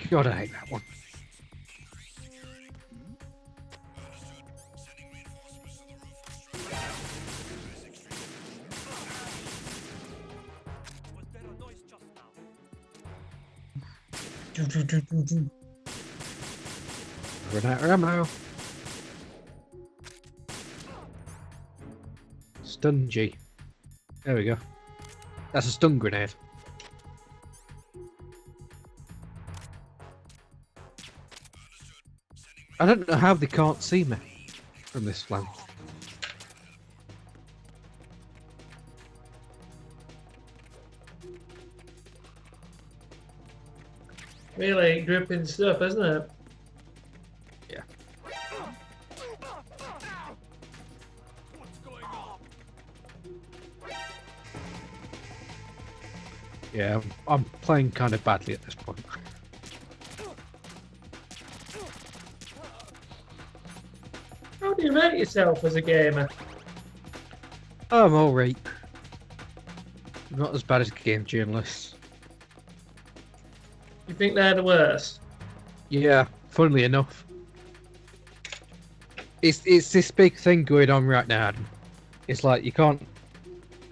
God, I hate that one. Run out of ammo. Stungy. There we go. That's a stun grenade. I don't know how they can't see me from this flank. Really gripping stuff, isn't it? Yeah. Yeah, I'm playing kind of badly at this point. How do you rate yourself as a gamer? I'm alright. Not as bad as game journalists. You think they're the worst? Yeah, funnily enough. It's this big thing going on right now, Adam. It's like you can't...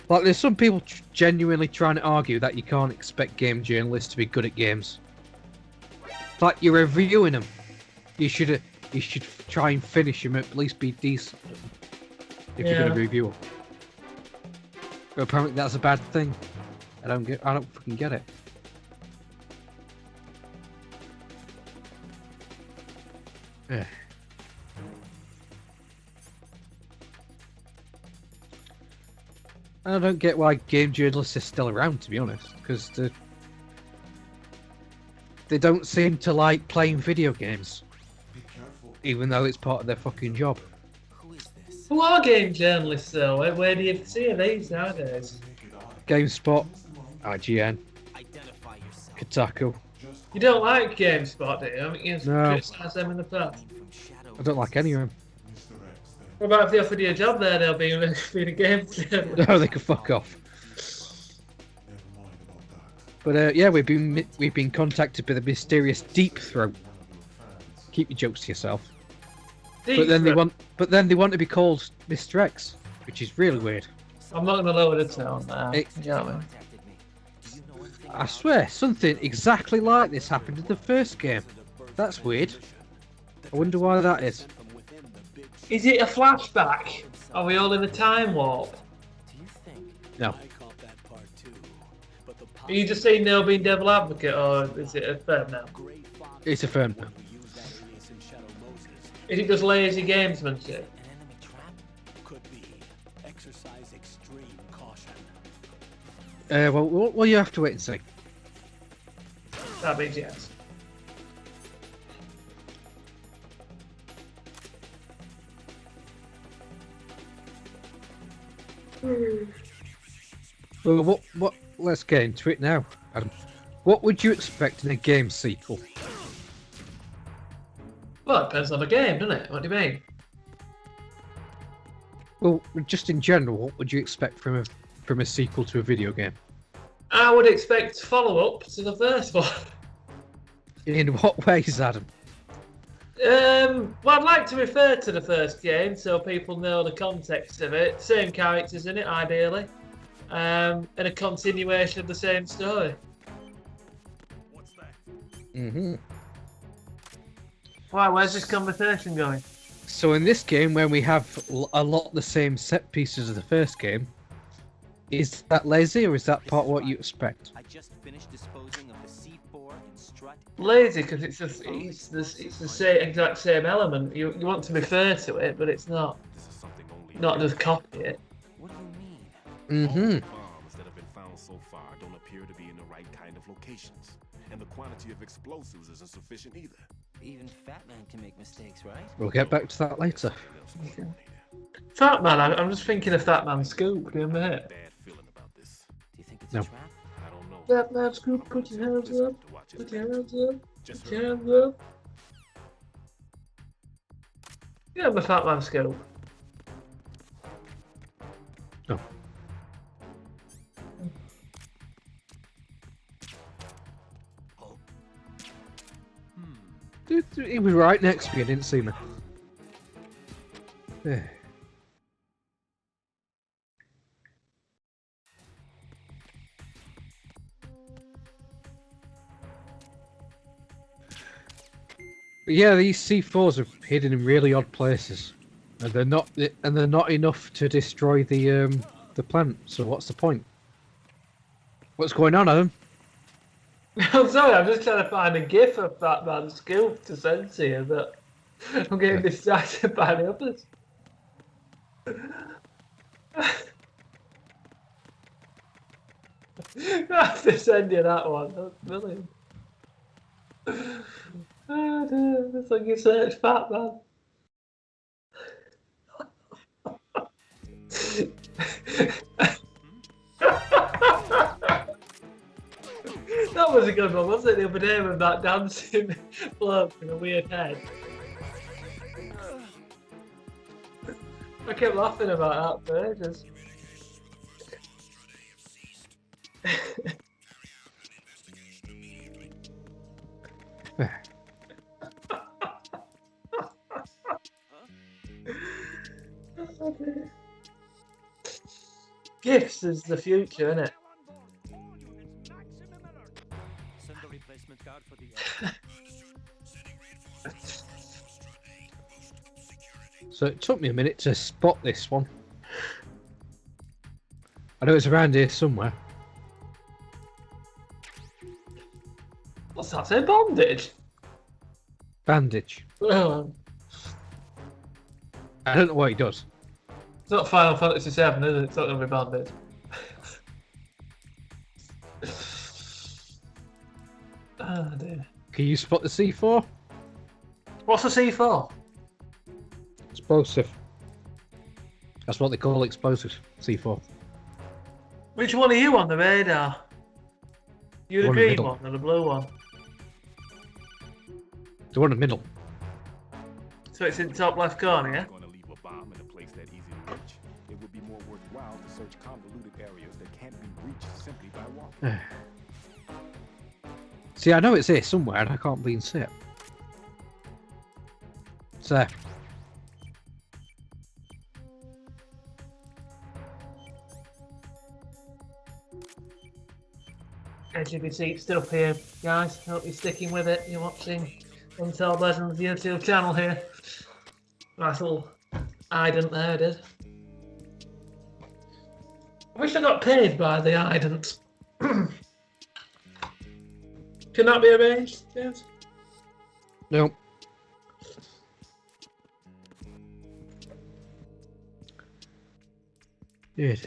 Like, there's some people genuinely trying to argue that you can't expect game journalists to be good at games. It's like you're reviewing them. You should try and finish them, at least be decent if you're going to review them. But apparently that's a bad thing. I don't fucking get it. Yeah. I don't get why game journalists are still around, to be honest, because they don't seem to like playing video games, even though it's part of their fucking job. Who are game journalists though? Where do you see these nowadays? GameSpot, IGN, Kotaku. You don't like GameSpot, do you? I mean, you've No. criticised them in the past. I don't like any of them. What about if they offered you a job there, they'll be a game journalist? No, they can fuck off. But yeah, we've been contacted by the mysterious Deep Throat. Keep your jokes to yourself. But then they want to be called Mr. X, which is really weird. I'm not going to lower the tone now. You know what I mean? I swear, something exactly like this happened in the first game. That's weird. I wonder why that is. Is it a flashback? Are we all in a time warp? No. Are you just saying they'll be devil advocate, or is it a firm now? It's a firm now. Is it just lazy gamesmanship? Well, you have to wait and see. That means yes. Well, what? Let's get into it now, Adam. What would you expect in a game sequel? Well, it depends on the game, doesn't it? What do you mean? Well, just in general, what would you expect from a sequel to a video game? I would expect follow-up to the first one. In what ways, Adam? Well, I'd like to refer to the first game so people know the context of it. Same characters in it, ideally. And a continuation of the same story. Mm-hmm. Why? Where's this conversation going? So in this game, when we have a lot of the same set pieces of the first game, is that lazy or is that part of what you expect? I just finished disposing of the C4 and strut. Lazy, because it's the same exact same element. You want to refer to it, but it's not just copy it. What do you mean? Mm-hmm. All the bombs that have been found so far don't appear to be in the right kind of locations, and the quantity of explosives isn't sufficient either. Even Fat Man can make mistakes, right? We'll get back to that later. Fat Man, I'm just thinking of Fat Man Scoop, in my head. Bad feeling about this. Do you think it's No. a trap? I don't know. Fat Man Scoop, put your hands up. To watch it. Put your hands up. Just Put your hands up. Yeah, I'm a Fat Man Scoop. Oh. He was right next to me. I didn't see me. Yeah. But yeah, these C4s are hidden in really odd places, and they're not enough to destroy the plant. So what's the point? What's going on, Adam? I'm sorry, I'm just trying to find a gif of that man's skill to send to you, but I'm getting distracted by the others. I have to send you that one. That's brilliant. Oh dear, it's like you search Fat Man. That was a good one, wasn't it, the other day with that dancing bloke with a weird head? I kept laughing about that for ages. Gifts is the future, isn't it? Send a replacement guard for the So it took me a minute to spot this one. I know it's around here somewhere. What's that say? Bondage? Bandage. Well, I don't know what he does. it's not Final Fantasy VII, is it? It's not going to be Bondage. Oh dear. Can you spot the C4? What's the C4? Explosive. That's what they call explosives. C4. Which one are you on the radar? You the One in the green middle. one or the blue one? The one in the middle. So it's in the top left corner, yeah? Going to leave a bomb in a place that easy to reach. It would be more worthwhile to search convoluted areas that can't be reached simply by walking. See, I know it's here somewhere and I can't believe see it. It's there. As you can see, it's still up here, guys. Hope you're sticking with it. You're watching Untold Legends YouTube channel here. Nice little ident there, did. I wish I got paid by the ident. Can that be arranged? Yes. No. Yes.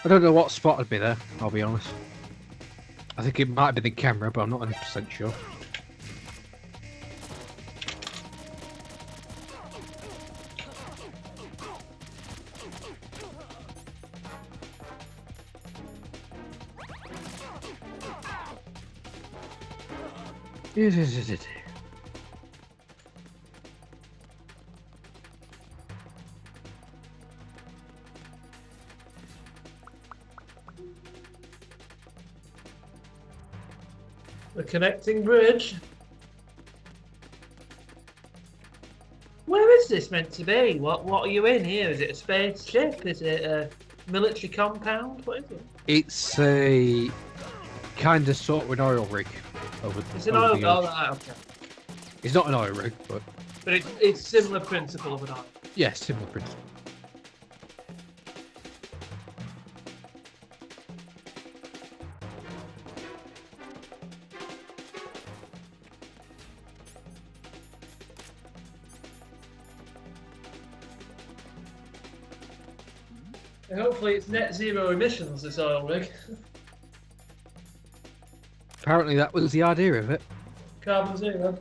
I don't know what spotted me there, I'll be honest. I think it might be the camera, but I'm not 100% sure. It. The connecting bridge. Where is this meant to be? What are you in here? Is it a spaceship? Is it a military compound? What is it? It's a kind of sort of an oil rig. It's an over oil. the Oh, ocean. right, okay. It's not an oil rig, but But it's similar principle of an oil. yeah, similar principle. And hopefully it's net zero emissions, this oil rig. Apparently that was the idea of it. Carbon zero.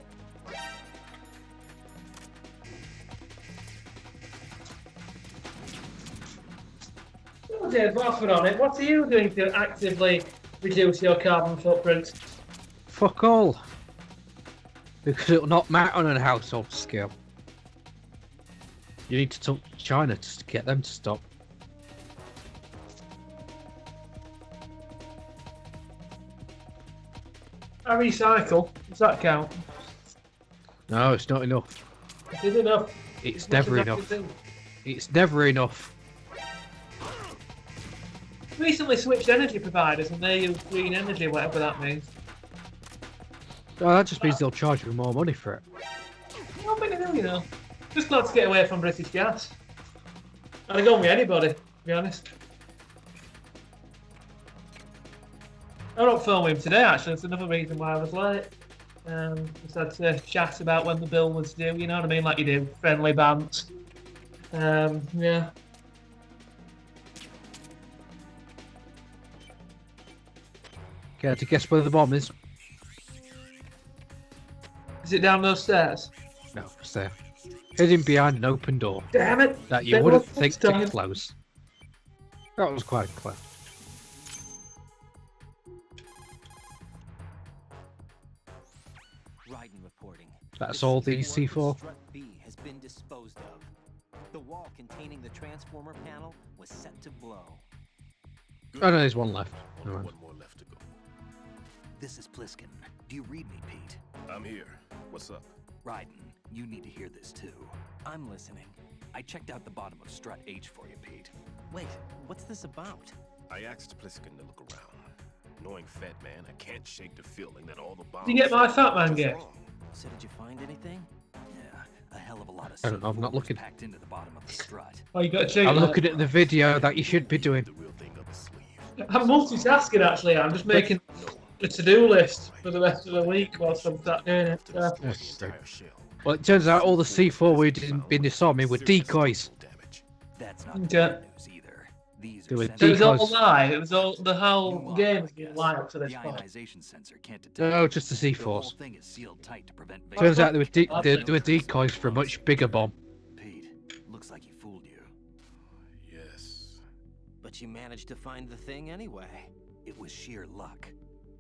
Oh dear, Bradford on it. What are you doing to actively reduce your carbon footprint? fuck all. Because it will not matter on a household scale. You need to talk to China to get them to stop. I recycle. Does that count? No, it's not enough. It is enough. It's As much never as I can enough. do. It's never enough. Recently switched energy providers and they use green energy, whatever that means. Oh, that just means they'll charge you more money for it. Not many do, you know. Just glad to get away from British gas. I'd have gone with anybody, to be honest. I'm not filming him today, actually. That's another reason why I was late. Just had to chat about when the bill was due, you know what I mean? Like you do, friendly bants. Yeah. Care to guess where the bomb is? Is it down those stairs? No, it's there. Hidden behind an open door Damn it! that you Bit wouldn't of a think time. to close. That was quite clever. Raiden reporting. That's The all the C4 C4. Strut B has been disposed of. The wall containing the transformer panel was set to blow. Oh no, there's one left. Never mind. One more left to go. This is Pliskin. Do you read me, Pete? I'm here. What's up? Raiden, you need to hear this too. I'm listening. I checked out the bottom of Strut H for you, Pete. Wait, what's this about? I asked Pliskin to look around. Knowing Fat Man, I can't shake the feeling that all the bombs. Did you get my Fat Man are gift? wrong. So did you find anything? Yeah, a hell of a lot of I don't know, I'm not C4 was looking. packed into the bottom of the strut. Oh, you got a cheat. I'm looking at the video that you should be doing. The real thing up his sleeve. I'm multitasking actually. I'm just making a to-do list for the rest of the week whilst I'm sat doing it. To destroy the entire shell. Well, it turns out all the C4 we didn't been disarming were decoys. Damage. That's not Okay. good news either. These They are were sensors- So it was all Decoys. a lie. It was all the whole You are, game has I been a guess. lie up to this The point. ionization sensor can't detect. No, just the The whole C4s. thing is sealed tight to prevent. Turns vacancy. out they were decoys for a much bigger bomb. Pete, looks like he fooled you. Yes. But you managed to find the thing anyway. It was sheer luck.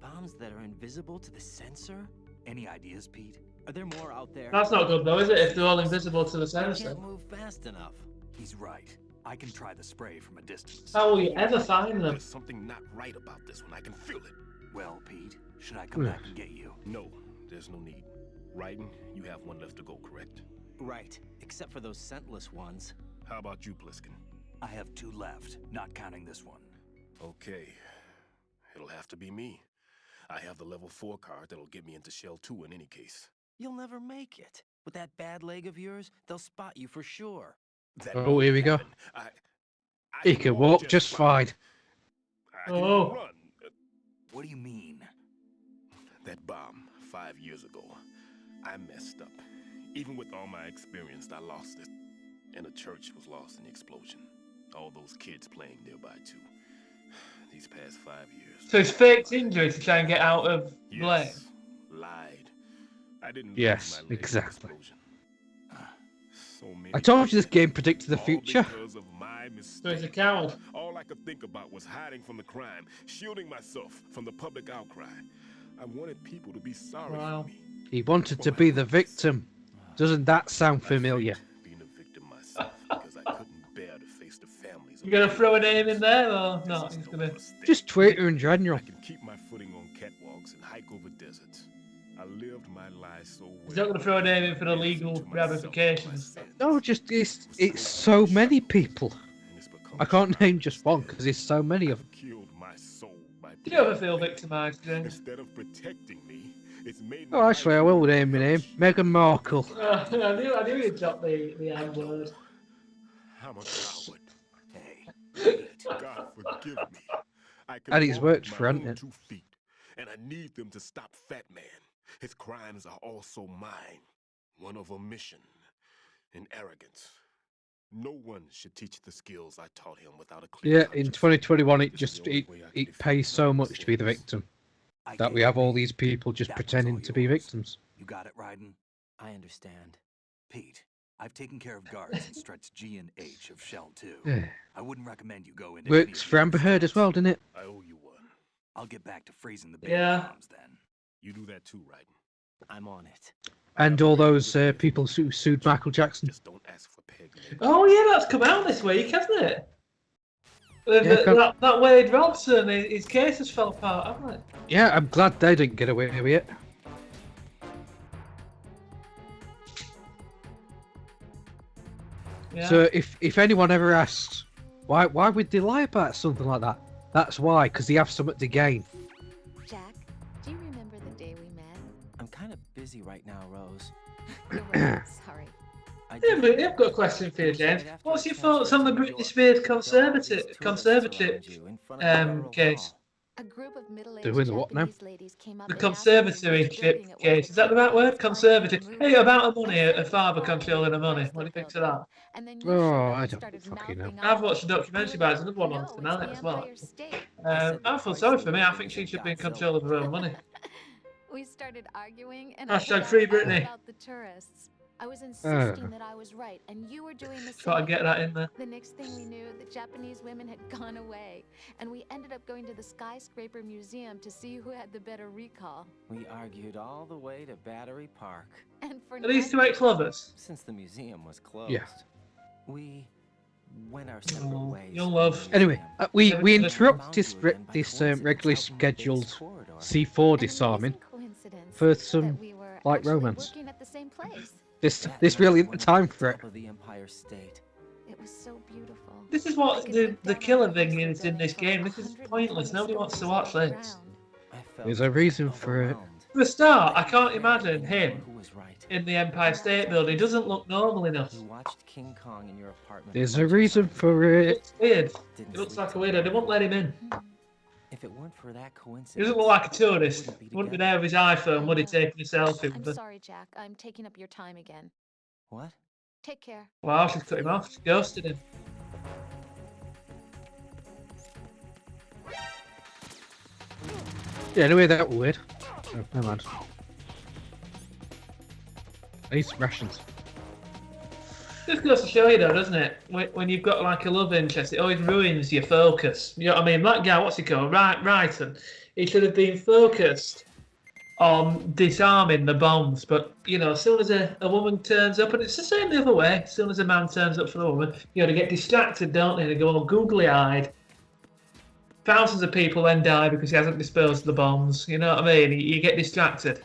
Bombs that are invisible to the sensor? Any ideas, Pete? Are there more out there? That's not good though, is it? If they're all invisible to the You sensor. can't move fast enough. He's right. I can try the spray from a distance. How will you ever find them? There's something not right about this one. I can feel it. Well, Pete, should I come back and get you? No, there's no need. Raiden, you have one left to go, correct? Right, except for those scentless ones. How about you, Pliskin? I have 2 left, not counting this one. Okay. It'll have to be me. I have the level 4 card that'll get me into Shell 2 in any case. You'll never make it. With that bad leg of yours, they'll spot you for sure. That Oh, here we go. happened. I He can walk just fine. I can Oh. run. What do you mean? That bomb 5 years ago, I messed up. Even with all my experience, I lost it. And the church was lost in the explosion. All those kids playing nearby too. These past 5 years. So it's faked injury to try and get out of blame. Yes, lied. I didn't lose Yes, my leg in the exactly. explosion. So many I told you this game people, predicted the all future. because of my So he's a mistake. coward. All I could think about was hiding from the crime, shielding myself from the public outcry. I wanted people to be sorry Wow. for me. He wanted to be the victim. Doesn't that sound My familiar? fate, being a victim myself because I couldn't bear to face the families. You gonna throw a name in there or not? He's gonna. Just Twitter in general. I can keep my footing on catwalks and hike over deserts. I lived my life so well. He's not gonna throw a name in for the I answered legal to myself and ramifications. my sins. No, just it's so many people. And it's become I can't name just one because there's so many of them. I've killed my soul by Do you ever feel victimised, James? Instead of protecting me, it's made Oh, actually, I will name my name. Meghan Markle. I knew you'd drop the M word. I'm a coward. Hey, Pete. God forgive me. I can And it's walk worked with for my Ant, own it? 2 feet, and I need them to stop Fat Man. His crimes are also mine. One of omission and arrogance. No one should teach the skills I taught him without a clear Yeah, in conscience. 2021, it This is just the only way I can it defend pays so my much to be the mistakes. victim I that get we it, have all Pete. these people just That one's pretending all to be yours. victims. You got it, Raiden? I understand. Pete, I've taken care of guards in struts G and H of Shell 2. Yeah. I wouldn't recommend you go into any Works of for the Amber other Heard as struts. well, didn't it? I owe you one. I'll get back to freezing the big Yeah. bombs then. You do that too, Raiden. I'm on it. And all those people who sued Michael Jackson. Just don't ask for Peggy. Oh yeah, that's come out this week, hasn't it? Yeah, That Wade Robson, his case has fell apart, hasn't it? Yeah, I'm glad they didn't get away with it. Yeah. So if anyone ever asks why would they lie about something like that, that's why, because they have something to gain. Jack, do you remember the day we met? I'm kind of busy right now, Rose. You're right. Sorry. Yeah, but I've got a question for you, James. What's your thoughts on the Britney Spears conservatorship case? A group of middle-aged Doing the what now? Japanese ladies came up The and asked if we were conservatorship joking at case. work Is that the right because word? it was Conservative. like Hey, about the movie. money, a father controlling the money. What do you think of that? And then you Oh, showed up I and don't started fucking know. mouthing I've off. watched a documentary You about it. were There's another one like, on "No, it's tonight the as well. Empire State." I feel sorry for me. I think she should be in control of her own money. We started arguing, and I Hashtag forgot free all Britney. about the tourists. I was insisting that I was right, and you were doing the same. Try to get that in there. The next thing we knew, the Japanese women had gone away, and we ended up going to the Skyscraper Museum to see who had the better recall. We argued all the way to Battery Park. And for Are these two nothing. ex-lovers? Since the museum was closed, Yeah. we went our separate Oh, ways. young from love. the Anyway, museum. we Everything interrupt Found this you again by coincidence regularly out in the base scheduled corridor. C4 An disarming amazing coincidence for that some we were like actually romance. working at the same place. This really isn't the time for it. Top of the Empire State. It was so beautiful. This is I what could the look the down killer on the thing poster is in this building game. from This is 120 pointless. Nobody wants to stories watch underground. this. I felt There's a reason for it. overwhelmed. For a start, I But can't there imagine was him one who was right. in the Empire State Building. He doesn't look normal enough. We watched King Kong in your apartment. There's a a bunch of reason times. for it. It's weird. Didn't He looks sleep like a till weirdo. They won't let him in. If it weren't for that coincidence, He doesn't look like a tourist. we He wouldn't be together. there with his iPhone, would he, taking a selfie I'm with her? sorry, Jack. I'm taking up your time again. What? Take care. Wow, she's cut him off. She ghosted him. Yeah, anyway, that was weird. Oh, never mind. I need some rations. Just goes to show you, though, doesn't it? When you've got like a love interest, it always ruins your focus. You know what I mean? That guy, what's he called? Raiden. He should have been focused on disarming the bombs, but you know, as soon as a woman turns up, and it's the same the other way. As soon as a man turns up for the woman, you know, they get distracted, don't they? They go all googly-eyed. Thousands of people then die because he hasn't disposed of the bombs. You know what I mean? You get distracted.